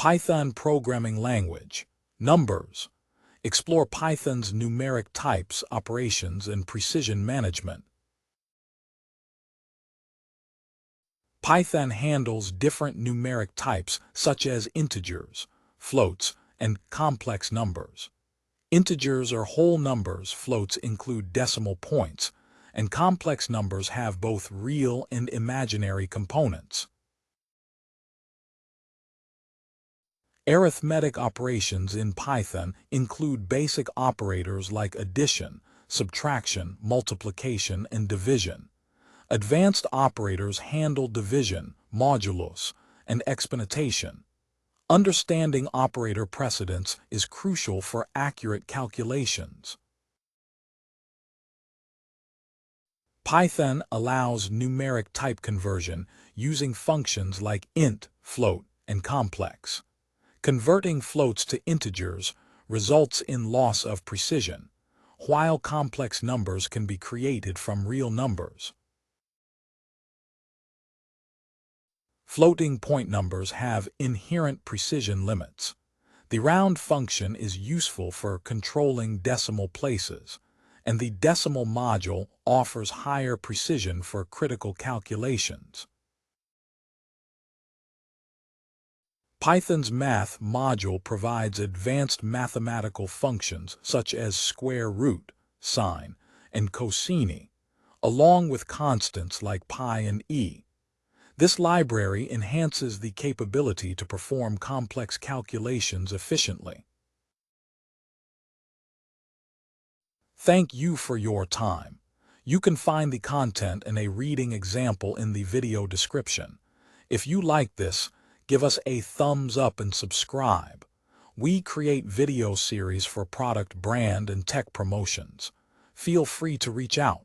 Python programming language. Numbers. Explore Python's numeric types, operations, and precision management. Python handles different numeric types such as integers, floats, and complex numbers. Integers are whole numbers, floats include decimal points, and complex numbers have both real and imaginary components. Arithmetic operations in Python include basic operators like addition, subtraction, multiplication, and division. Advanced operators handle division, modulus, and exponentation. Understanding operator precedence is crucial for accurate calculations. Python allows numeric type conversion using functions like int, float, and complex. Converting floats to integers results in loss of precision, while complex numbers can be created from real numbers. Floating point numbers have inherent precision limits. The round function is useful for controlling decimal places, and the decimal module offers higher precision for critical calculations. Python's math module provides advanced mathematical functions such as square root, sine, and cosine, along with constants like pi and e. This library enhances the capability to perform complex calculations efficiently. Thank you for your time. You can find the content and a reading example in the video description. If you like this, give us a thumbs up and subscribe. We create video series for product brand and tech promotions. Feel free to reach out.